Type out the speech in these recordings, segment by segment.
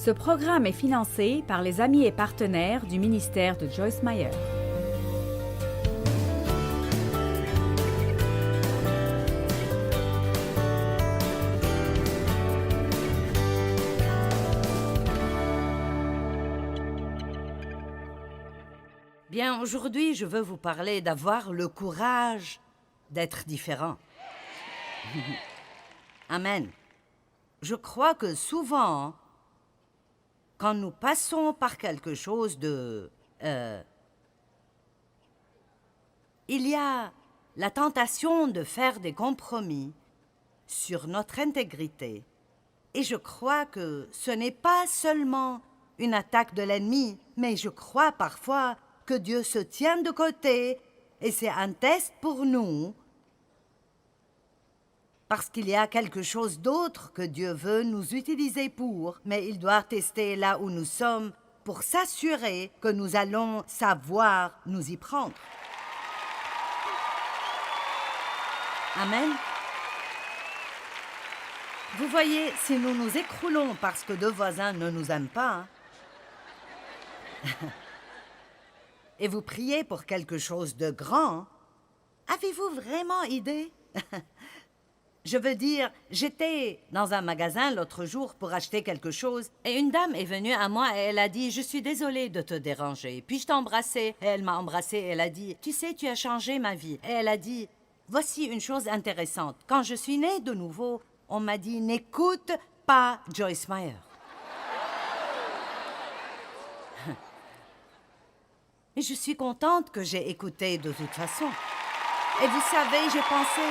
Ce programme est financé par les amis et partenaires du ministère de Joyce Meyer. Bien, aujourd'hui, je veux vous parler d'avoir le courage d'être différent. Amen. Je crois que souvent, quand nous passons par quelque chose de... il y a la tentation de faire des compromis sur notre intégrité. Et je crois que ce n'est pas seulement une attaque de l'ennemi, mais je crois parfois que Dieu se tient de côté et c'est un test pour nous parce qu'il y a quelque chose d'autre que Dieu veut nous utiliser pour, mais il doit tester là où nous sommes pour s'assurer que nous allons savoir nous y prendre. Amen. Vous voyez, si nous nous écroulons parce que deux voisins ne nous aiment pas, et vous priez pour quelque chose de grand, avez-vous vraiment idée? Je veux dire, j'étais dans un magasin l'autre jour pour acheter quelque chose et une dame est venue à moi et elle a dit « Je suis désolée de te déranger. » Puis je t'ai embrassée et elle m'a embrassée et elle a dit « Tu sais, tu as changé ma vie. » Et elle a dit « Voici une chose intéressante. Quand je suis née de nouveau, on m'a dit « N'écoute pas Joyce Meyer. » Et je suis contente que j'ai écouté de toute façon. Et vous savez, j'ai pensé...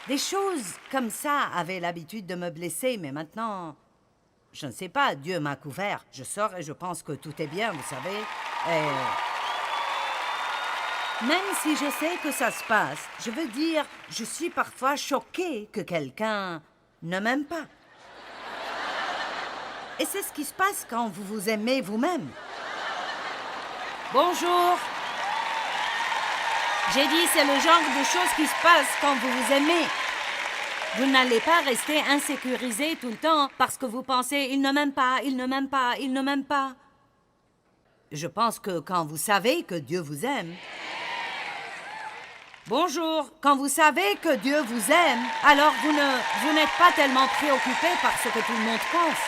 Des choses comme ça avaient l'habitude de me blesser, mais maintenant, je ne sais pas, Dieu m'a couvert. Je sors et je pense que tout est bien, vous savez. Et... même si je sais que ça se passe, je veux dire, je suis parfois choquée que quelqu'un ne m'aime pas. Et c'est ce qui se passe quand vous vous aimez vous-même. Bonjour. J'ai dit, c'est le genre de choses qui se passent quand vous vous aimez. Vous n'allez pas rester insécurisé tout le temps parce que vous pensez « il ne m'aime pas, il ne m'aime pas, il ne m'aime pas ». Je pense que quand vous savez que Dieu vous aime... Bonjour, quand vous savez que Dieu vous aime, alors vous n'êtes pas tellement préoccupé par ce que tout le monde pense.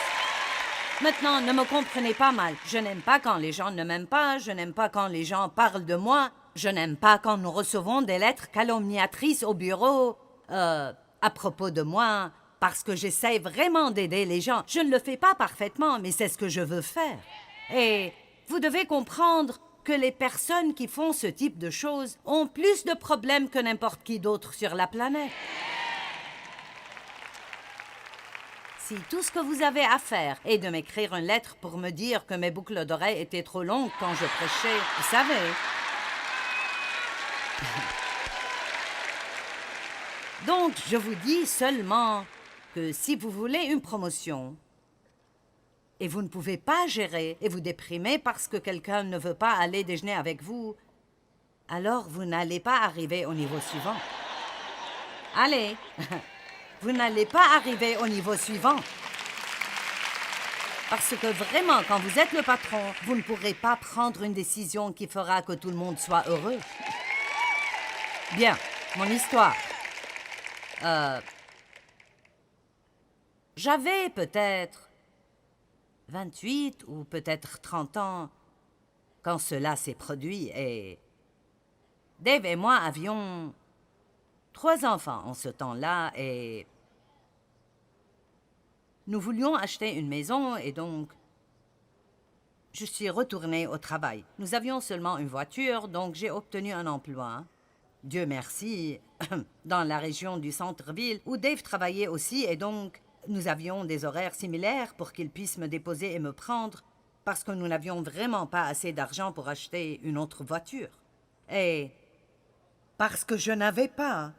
Maintenant, ne me comprenez pas mal. Je n'aime pas quand les gens ne m'aiment pas, je n'aime pas quand les gens parlent de moi, je n'aime pas quand nous recevons des lettres calomniatrices au bureau, à propos de moi, parce que j'essaie vraiment d'aider les gens. Je ne le fais pas parfaitement, mais c'est ce que je veux faire. Et vous devez comprendre que les personnes qui font ce type de choses ont plus de problèmes que n'importe qui d'autre sur la planète. Si tout ce que vous avez à faire est de m'écrire une lettre pour me dire que mes boucles d'oreilles étaient trop longues quand je prêchais, vous savez... Donc, je vous dis seulement que si vous voulez une promotion et vous ne pouvez pas gérer et vous déprimez parce que quelqu'un ne veut pas aller déjeuner avec vous, alors vous n'allez pas arriver au niveau suivant. Allez, vous n'allez pas arriver au niveau suivant. Parce que vraiment, quand vous êtes le patron, vous ne pourrez pas prendre une décision qui fera que tout le monde soit heureux. Bien, mon histoire. J'avais peut-être 28 ou peut-être 30 ans quand cela s'est produit et Dave et moi avions 3 enfants en ce temps-là et nous voulions acheter une maison et donc je suis retournée au travail. Nous avions seulement une voiture, donc j'ai obtenu un emploi. Dieu merci, dans la région du centre-ville, où Dave travaillait aussi, et donc nous avions des horaires similaires pour qu'il puisse me déposer et me prendre, parce que nous n'avions vraiment pas assez d'argent pour acheter une autre voiture. Et parce que je n'avais pas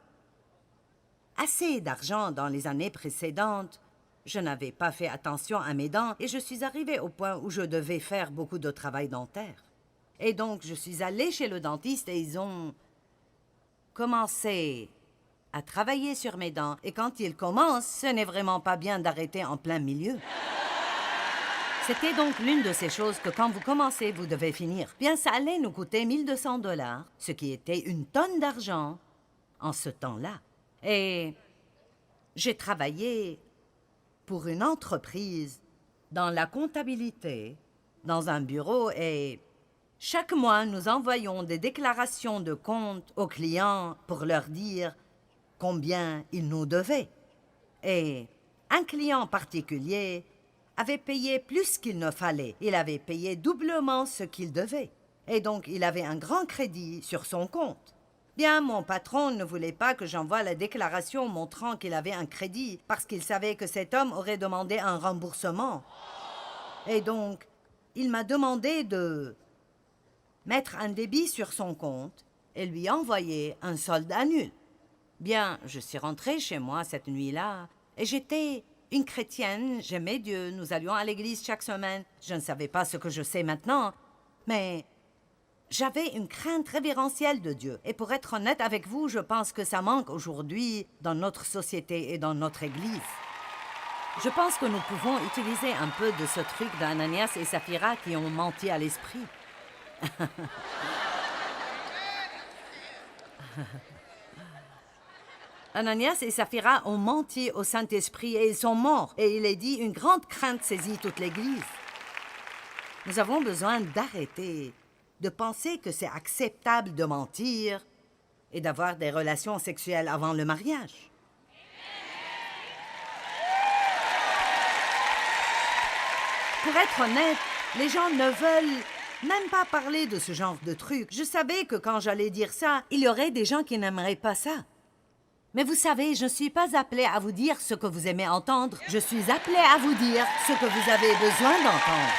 assez d'argent dans les années précédentes, je n'avais pas fait attention à mes dents, et je suis arrivée au point où je devais faire beaucoup de travail dentaire. Et donc, je suis allée chez le dentiste et ils ont commencé à travailler sur mes dents. Et quand il commence, ce n'est vraiment pas bien d'arrêter en plein milieu. C'était donc l'une de ces choses que quand vous commencez, vous devez finir. Bien, ça allait nous coûter 1200 $, ce qui était une tonne d'argent en ce temps-là. Et j'ai travaillé pour une entreprise dans la comptabilité, dans un bureau, et chaque mois, nous envoyions des déclarations de compte aux clients pour leur dire combien ils nous devaient. Et un client particulier avait payé plus qu'il ne fallait. Il avait payé doublement ce qu'il devait. Et donc, il avait un grand crédit sur son compte. Bien, mon patron ne voulait pas que j'envoie la déclaration montrant qu'il avait un crédit parce qu'il savait que cet homme aurait demandé un remboursement. Et donc, il m'a demandé de mettre un débit sur son compte et lui envoyer un solde nul. Bien, je suis rentrée chez moi cette nuit-là et j'étais une chrétienne, j'aimais Dieu, nous allions à l'église chaque semaine. Je ne savais pas ce que je sais maintenant, mais j'avais une crainte révérentielle de Dieu. Et pour être honnête avec vous, je pense que ça manque aujourd'hui dans notre société et dans notre église. Je pense que nous pouvons utiliser un peu de ce truc d'Ananias et Saphira qui ont menti à l'esprit. Ananias et Saphira ont menti au Saint-Esprit et ils sont morts. Et il est dit, une grande crainte saisit toute l'Église. Nous avons besoin d'arrêter de penser que c'est acceptable de mentir et d'avoir des relations sexuelles avant le mariage. Pour être honnête, les gens ne veulent même pas parler de ce genre de truc. Je savais que quand j'allais dire ça, il y aurait des gens qui n'aimeraient pas ça. Mais vous savez, je ne suis pas appelée à vous dire ce que vous aimez entendre. Je suis appelée à vous dire ce que vous avez besoin d'entendre.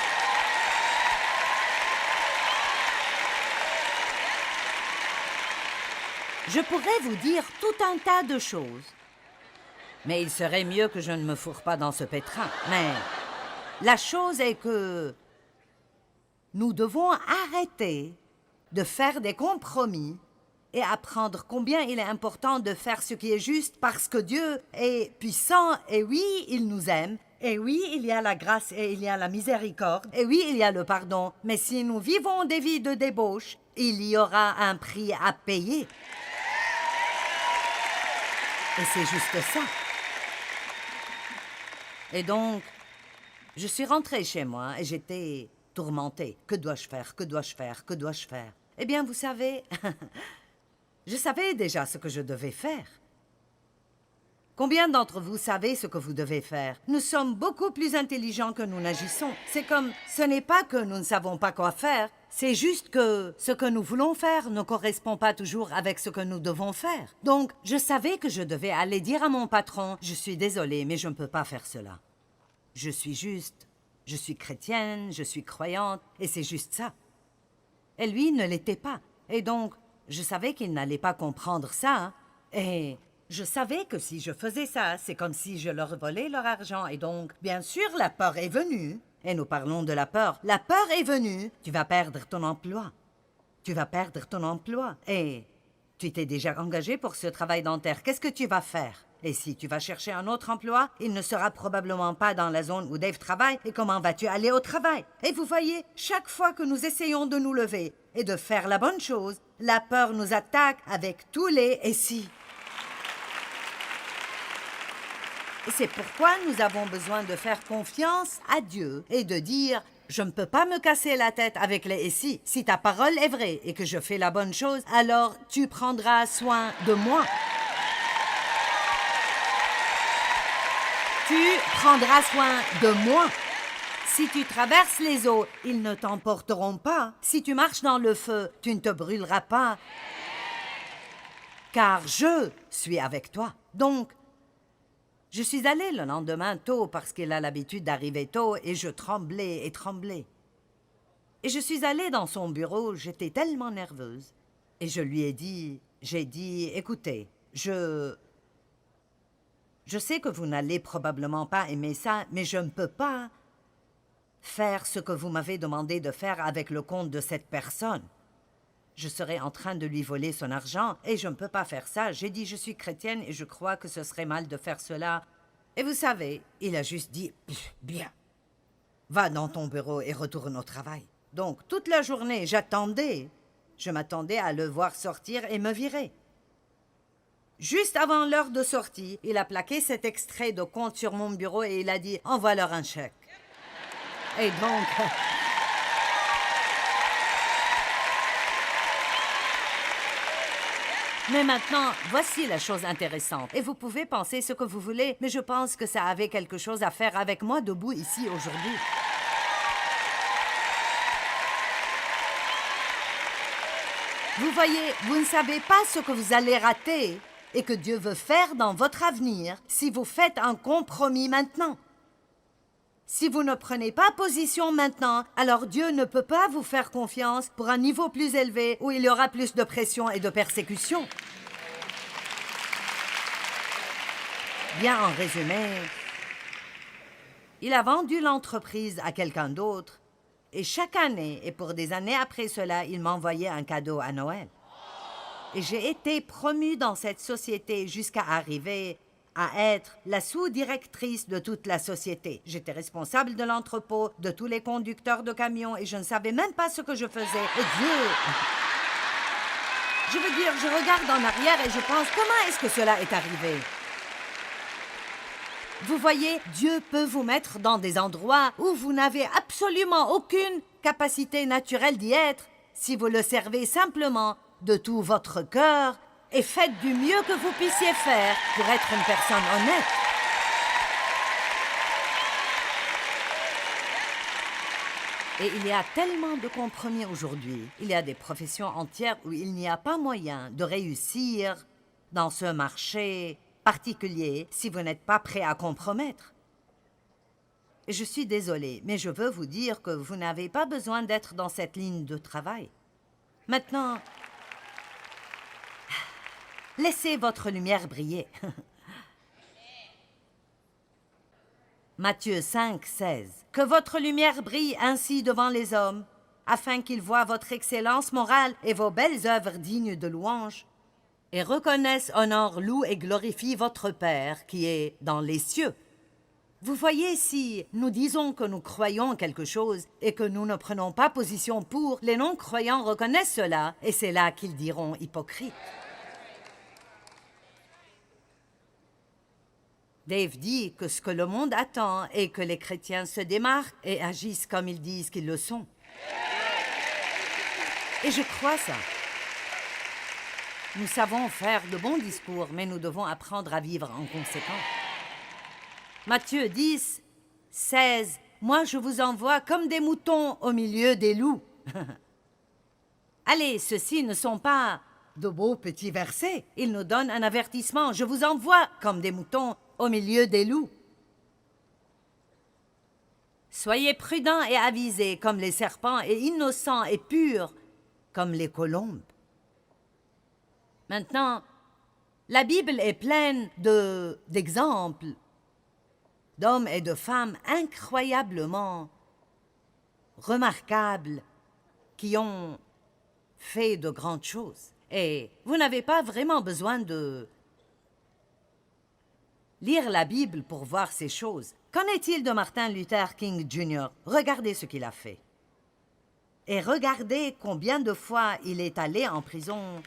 Je pourrais vous dire tout un tas de choses. Mais il serait mieux que je ne me fourre pas dans ce pétrin. Mais la chose est que nous devons arrêter de faire des compromis et apprendre combien il est important de faire ce qui est juste parce que Dieu est puissant et oui, il nous aime. Et oui, il y a la grâce et il y a la miséricorde. Et oui, il y a le pardon. Mais si nous vivons des vies de débauche, il y aura un prix à payer. Et c'est juste ça. Et donc, je suis rentrée chez moi et j'étais tourmentée. Que dois-je faire? Que dois-je faire? Que dois-je faire? Eh bien, vous savez, je savais déjà ce que je devais faire. Combien d'entre vous savez ce que vous devez faire? Nous sommes beaucoup plus intelligents que nous n'agissons. C'est comme, ce n'est pas que nous ne savons pas quoi faire, c'est juste que ce que nous voulons faire ne correspond pas toujours avec ce que nous devons faire. Donc, je savais que je devais aller dire à mon patron, « Je suis désolée, mais je ne peux pas faire cela. Je suis chrétienne, je suis croyante, et c'est juste ça. » Et lui ne l'était pas. Et donc, je savais qu'il n'allait pas comprendre ça. Et je savais que si je faisais ça, c'est comme si je leur volais leur argent. Et donc, bien sûr, la peur est venue. Et nous parlons de la peur. La peur est venue. Tu vas perdre ton emploi. Tu vas perdre ton emploi. Et tu t'es déjà engagé pour ce travail dentaire. Qu'est-ce que tu vas faire? Et si tu vas chercher un autre emploi, il ne sera probablement pas dans la zone où Dave travaille. Et comment vas-tu aller au travail? Et vous voyez, chaque fois que nous essayons de nous lever et de faire la bonne chose, la peur nous attaque avec tous les « et si ». Et c'est pourquoi nous avons besoin de faire confiance à Dieu et de dire « Je ne peux pas me casser la tête avec les « et si ». Si ta parole est vraie et que je fais la bonne chose, alors tu prendras soin de moi. Tu prendras soin de moi. Si tu traverses les eaux, ils ne t'emporteront pas. Si tu marches dans le feu, tu ne te brûleras pas. Car je suis avec toi. Donc, je suis allée le lendemain tôt parce qu'il a l'habitude d'arriver tôt et je tremblais et tremblais. Et je suis allée dans son bureau, j'étais tellement nerveuse. Et je lui ai dit, écoutez, je sais que vous n'allez probablement pas aimer ça, mais je ne peux pas faire ce que vous m'avez demandé de faire avec le compte de cette personne. Je serais en train de lui voler son argent et je ne peux pas faire ça. J'ai dit, je suis chrétienne et je crois que ce serait mal de faire cela. Et vous savez, il a juste dit, bien, va dans ton bureau et retourne au travail. Donc, toute la journée, j'attendais. Je m'attendais à le voir sortir et me virer. Juste avant l'heure de sortie, il a plaqué cet extrait de compte sur mon bureau et il a dit, envoie-leur un chèque. Et donc... Mais maintenant, voici la chose intéressante. Et vous pouvez penser ce que vous voulez, mais je pense que ça avait quelque chose à faire avec moi debout ici aujourd'hui. Vous voyez, vous ne savez pas ce que vous allez rater et que Dieu veut faire dans votre avenir si vous faites un compromis maintenant. Si vous ne prenez pas position maintenant, alors Dieu ne peut pas vous faire confiance pour un niveau plus élevé où il y aura plus de pression et de persécution. Bien en résumé, il a vendu l'entreprise à quelqu'un d'autre et chaque année, et pour des années après cela, il m'envoyait un cadeau à Noël. Et j'ai été promue dans cette société jusqu'à arriver à être la sous-directrice de toute la société. J'étais responsable de l'entrepôt, de tous les conducteurs de camions et je ne savais même pas ce que je faisais. Et Dieu... Je veux dire, je regarde en arrière et je pense, comment est-ce que cela est arrivé? Vous voyez, Dieu peut vous mettre dans des endroits où vous n'avez absolument aucune capacité naturelle d'y être si vous le servez simplement de tout votre cœur et faites du mieux que vous puissiez faire pour être une personne honnête. Et il y a tellement de compromis aujourd'hui. Il y a des professions entières où il n'y a pas moyen de réussir dans ce marché particulier si vous n'êtes pas prêt à compromettre. Et je suis désolée, mais je veux vous dire que vous n'avez pas besoin d'être dans cette ligne de travail. Maintenant, laissez votre lumière briller. Matthieu 5, 16. Que votre lumière brille ainsi devant les hommes, afin qu'ils voient votre excellence morale et vos belles œuvres dignes de louange, et reconnaissent, honorent, louent et glorifient votre Père qui est dans les cieux. Vous voyez, si nous disons que nous croyons quelque chose et que nous ne prenons pas position pour, les non-croyants reconnaissent cela, et c'est là qu'ils diront hypocrite. Dave dit que ce que le monde attend est que les chrétiens se démarquent et agissent comme ils disent qu'ils le sont. Et je crois ça. Nous savons faire de bons discours, mais nous devons apprendre à vivre en conséquence. Matthieu 10, 16. Moi, je vous envoie comme des moutons au milieu des loups. Allez, ceux-ci ne sont pas de beaux petits versets. Ils nous donnent un avertissement. Je vous envoie comme des moutons au milieu des loups. Soyez prudents et avisés comme les serpents et innocents et purs comme les colombes. Maintenant, la Bible est pleine d'exemples d'hommes et de femmes incroyablement remarquables qui ont fait de grandes choses. Et vous n'avez pas vraiment besoin de lire la Bible pour voir ces choses. Qu'en est-il de Martin Luther King Jr.? Regardez ce qu'il a fait. Et regardez combien de fois il est allé en prison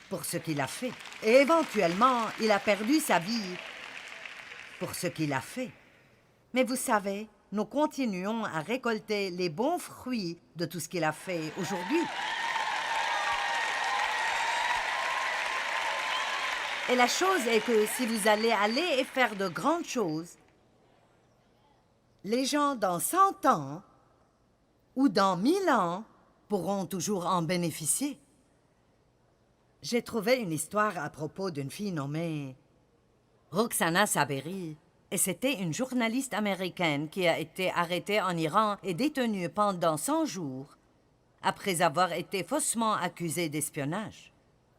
pour ce qu'il a fait. Et éventuellement, il a perdu sa vie pour ce qu'il a fait. Mais vous savez, nous continuons à récolter les bons fruits de tout ce qu'il a fait aujourd'hui. Et la chose est que si vous allez aller et faire de grandes choses, les gens dans 100 ans ou dans 1000 ans pourront toujours en bénéficier. J'ai trouvé une histoire à propos d'une fille nommée Roxana Saberi. Et c'était une journaliste américaine qui a été arrêtée en Iran et détenue pendant 100 jours après avoir été faussement accusée d'espionnage.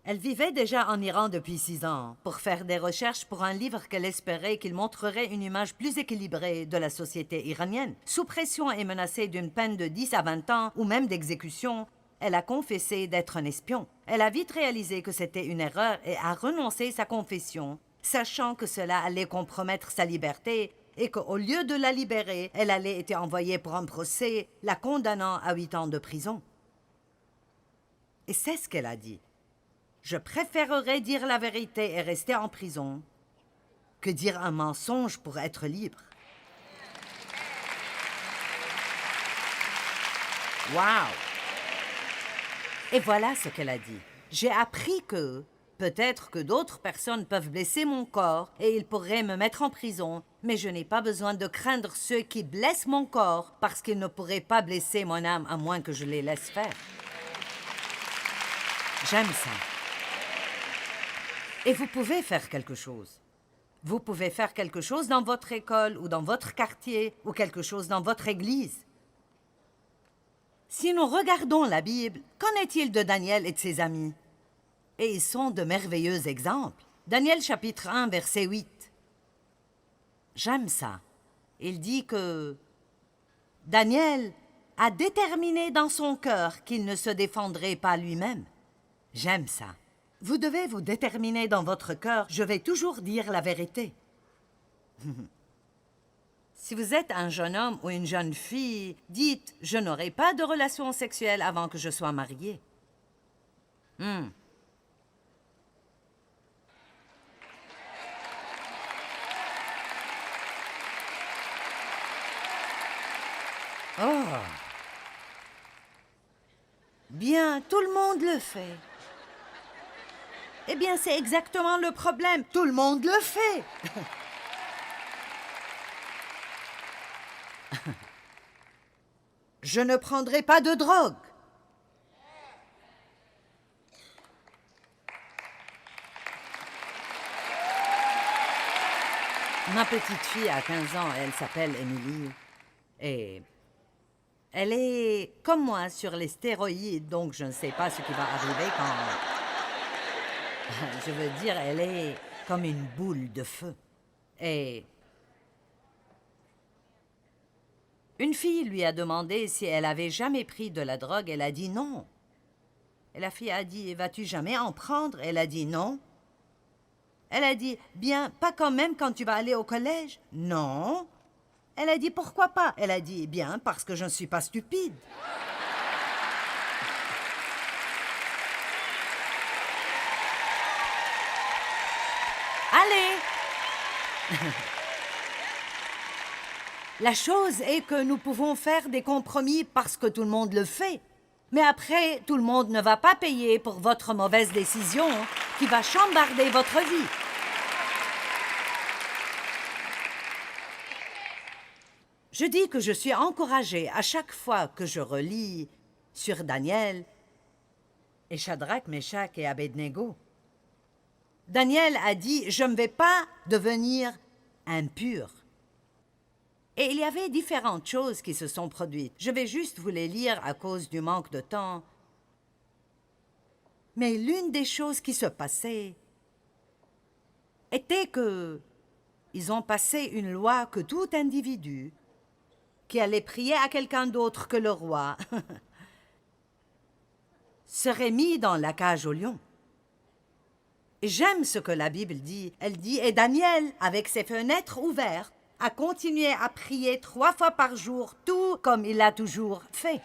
Elle vivait déjà en Iran depuis 6 ans pour faire des recherches pour un livre qu'elle espérait qu'il montrerait une image plus équilibrée de la société iranienne. Sous pression et menacée d'une peine de 10 à 20 ans ou même d'exécution, Elle a confessé d'être un espion. Elle a vite réalisé que c'était une erreur et a renoncé à sa confession, sachant que cela allait compromettre sa liberté et qu'au lieu de la libérer, elle allait être envoyée pour un procès, la condamnant à 8 ans de prison. Et c'est ce qu'elle a dit. Je préférerais dire la vérité et rester en prison que dire un mensonge pour être libre. Wow! Et voilà ce qu'elle a dit. J'ai appris que peut-être que d'autres personnes peuvent blesser mon corps et ils pourraient me mettre en prison, mais je n'ai pas besoin de craindre ceux qui blessent mon corps parce qu'ils ne pourraient pas blesser mon âme à moins que je les laisse faire. J'aime ça. Et vous pouvez faire quelque chose. Vous pouvez faire quelque chose dans votre école ou dans votre quartier ou quelque chose dans votre église. Si nous regardons la Bible, qu'en est-il de Daniel et de ses amis? Et ils sont de merveilleux exemples. Daniel chapitre 1, verset 8. J'aime ça. Il dit que Daniel a déterminé dans son cœur qu'il ne se défendrait pas lui-même. J'aime ça. Vous devez vous déterminer dans votre cœur, je vais toujours dire la vérité. Si vous êtes un jeune homme ou une jeune fille, dites « Je n'aurai pas de relation sexuelle avant que je sois mariée. » Oh! Bien, tout le monde le fait. Eh bien, c'est exactement le problème. Tout le monde le fait. Je ne prendrai pas de drogue. Ma petite fille a 15 ans, elle s'appelle Émilie. Et elle est comme moi sur les stéroïdes, donc je ne sais pas ce qui va arriver quand... Je veux dire, elle est comme une boule de feu. Et une fille lui a demandé si elle avait jamais pris de la drogue. Elle a dit non. Et la fille a dit, vas-tu jamais en prendre? Elle a dit non. Elle a dit, bien, pas quand même quand tu vas aller au collège? Non. Elle a dit, pourquoi pas? Elle a dit, bien, parce que je ne suis pas stupide. Allez! La chose est que nous pouvons faire des compromis parce que tout le monde le fait. Mais après, tout le monde ne va pas payer pour votre mauvaise décision qui va chambarder votre vie. Je dis que je suis encouragée à chaque fois que je relis sur Daniel et Shadrach, Meshach et Abednego. Daniel a dit « Je ne vais pas devenir impur ». Et il y avait différentes choses qui se sont produites. Je vais juste vous les lire à cause du manque de temps. Mais l'une des choses qui se passait était que ils ont passé une loi que tout individu qui allait prier à quelqu'un d'autre que le roi serait mis dans la cage au lion. Et j'aime ce que la Bible dit. Elle dit « Et Daniel, avec ses fenêtres ouvertes, a continué à prier 3 fois par jour, tout comme il l'a toujours fait. »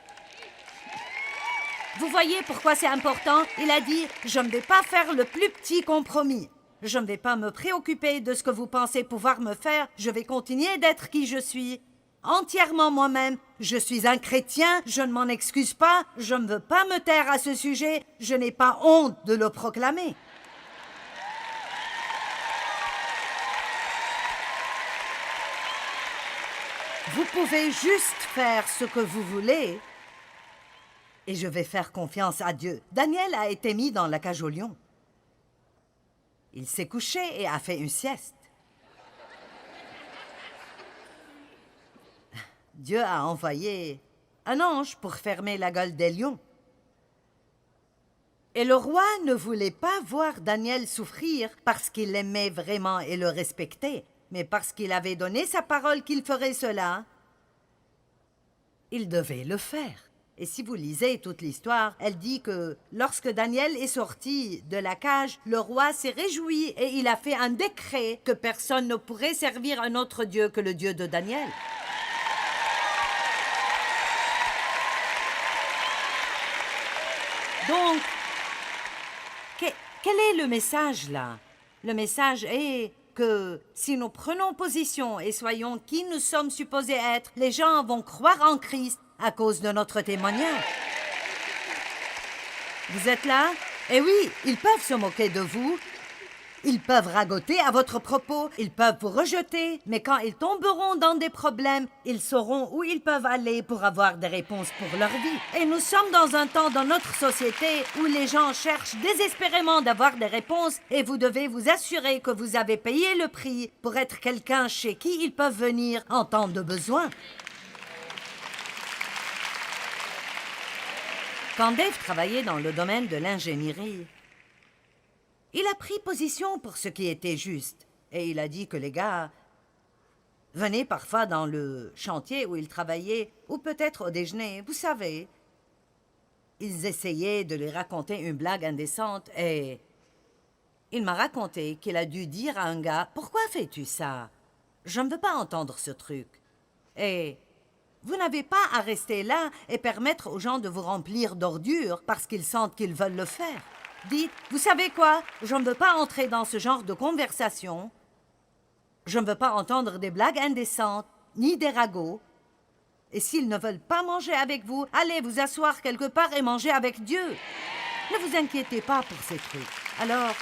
Vous voyez pourquoi c'est important? Il a dit « Je ne vais pas faire le plus petit compromis. Je ne vais pas me préoccuper de ce que vous pensez pouvoir me faire. Je vais continuer d'être qui je suis. Entièrement moi-même. Je suis un chrétien, je ne m'en excuse pas. Je ne veux pas me taire à ce sujet. Je n'ai pas honte de le proclamer. » Vous pouvez juste faire ce que vous voulez et je vais faire confiance à Dieu. Daniel a été mis dans la cage au lion. Il s'est couché et a fait une sieste. Dieu a envoyé un ange pour fermer la gueule des lions. Et le roi ne voulait pas voir Daniel souffrir parce qu'il l'aimait vraiment et le respectait. Mais parce qu'il avait donné sa parole qu'il ferait cela, il devait le faire. Et si vous lisez toute l'histoire, elle dit que lorsque Daniel est sorti de la cage, le roi s'est réjoui et il a fait un décret que personne ne pourrait servir un autre Dieu que le Dieu de Daniel. Donc, quel est le message là? Le message est que si nous prenons position et soyons qui nous sommes supposés être, les gens vont croire en Christ à cause de notre témoignage. Vous êtes là? Eh oui, ils peuvent se moquer de vous. Ils peuvent ragoter à votre propos, ils peuvent vous rejeter, mais quand ils tomberont dans des problèmes, ils sauront où ils peuvent aller pour avoir des réponses pour leur vie. Et nous sommes dans un temps dans notre société où les gens cherchent désespérément d'avoir des réponses et vous devez vous assurer que vous avez payé le prix pour être quelqu'un chez qui ils peuvent venir en temps de besoin. Quand Dave travaillait dans le domaine de l'ingénierie, il a pris position pour ce qui était juste. Et il a dit que les gars venaient parfois dans le chantier où ils travaillaient, ou peut-être au déjeuner, vous savez. Ils essayaient de lui raconter une blague indécente et il m'a raconté qu'il a dû dire à un gars « Pourquoi fais-tu ça? Je ne veux pas entendre ce truc. » Et vous n'avez pas à rester là et permettre aux gens de vous remplir d'ordures parce qu'ils sentent qu'ils veulent le faire. Dites, vous savez quoi? Je ne veux pas entrer dans ce genre de conversation. Je ne veux pas entendre des blagues indécentes, ni des ragots. Et s'ils ne veulent pas manger avec vous, allez vous asseoir quelque part et manger avec Dieu. Ne vous inquiétez pas pour ces trucs. Alors,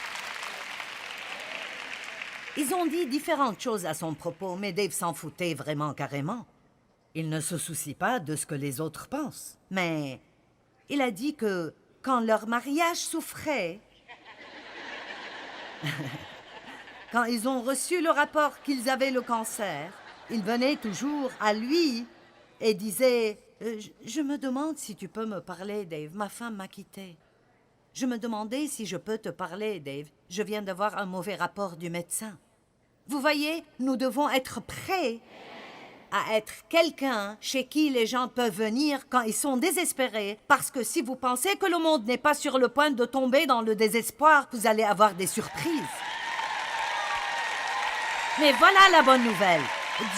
ils ont dit différentes choses à son propos, mais Dave s'en foutait vraiment carrément. Il ne se soucie pas de ce que les autres pensent. Mais il a dit que quand leur mariage souffrait, quand ils ont reçu le rapport qu'ils avaient le cancer, ils venaient toujours à lui et disaient « Je me demande si tu peux me parler, Dave. Ma femme m'a quitté. Je me demandais si je peux te parler, Dave. Je viens d'avoir un mauvais rapport du médecin. » Vous voyez, nous devons être prêts à être quelqu'un chez qui les gens peuvent venir quand ils sont désespérés, parce que si vous pensez que le monde n'est pas sur le point de tomber dans le désespoir, vous allez avoir des surprises. Mais voilà la bonne nouvelle.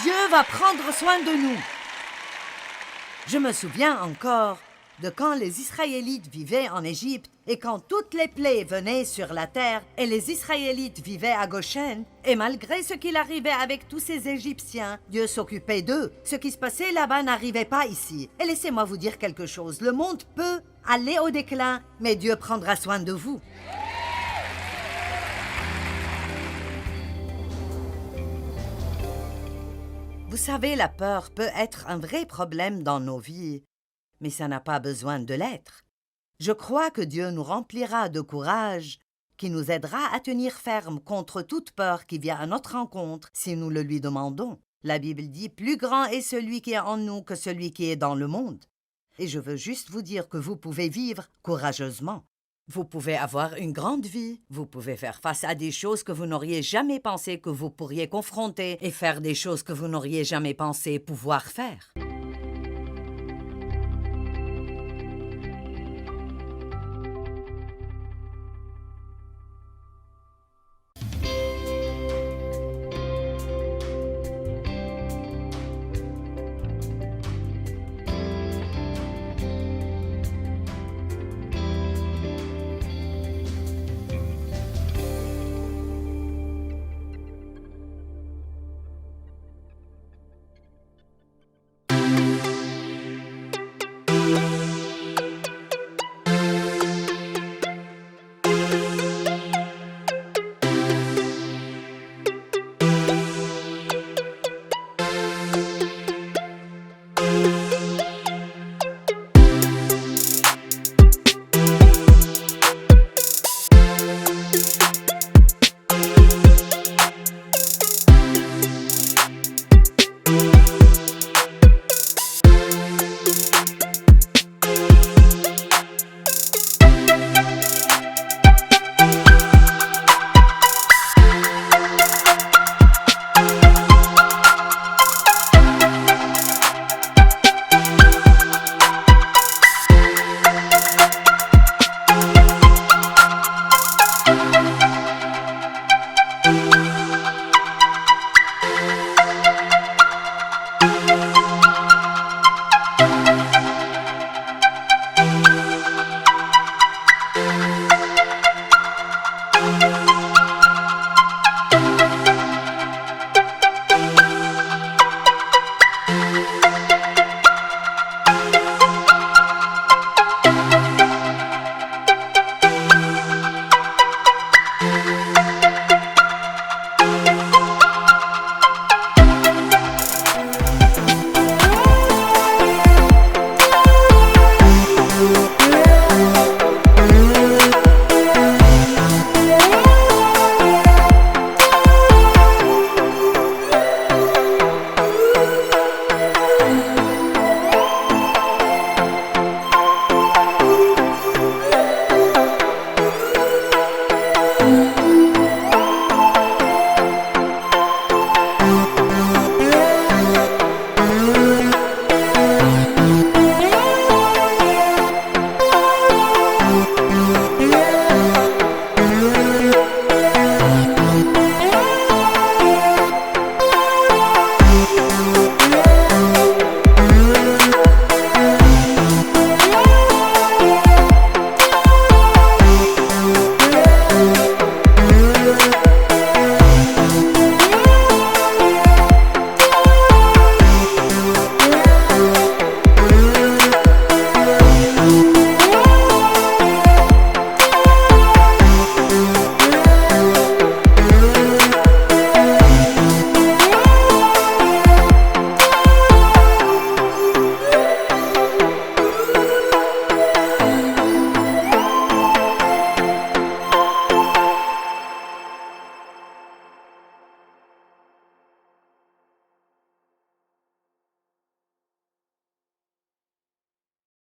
Dieu va prendre soin de nous. Je me souviens encore de quand les Israélites vivaient en Égypte et quand toutes les plaies venaient sur la terre et les Israélites vivaient à Goshen, et malgré ce qu'il arrivait avec tous ces Égyptiens, Dieu s'occupait d'eux. Ce qui se passait là-bas n'arrivait pas ici. Et laissez-moi vous dire quelque chose. Le monde peut aller au déclin, mais Dieu prendra soin de vous. Vous savez, la peur peut être un vrai problème dans nos vies, mais ça n'a pas besoin de l'être. Je crois que Dieu nous remplira de courage, qui nous aidera à tenir ferme contre toute peur qui vient à notre rencontre si nous le lui demandons. La Bible dit « Plus grand est celui qui est en nous que celui qui est dans le monde ». Et je veux juste vous dire que vous pouvez vivre courageusement. Vous pouvez avoir une grande vie, vous pouvez faire face à des choses que vous n'auriez jamais pensé que vous pourriez confronter et faire des choses que vous n'auriez jamais pensé pouvoir faire.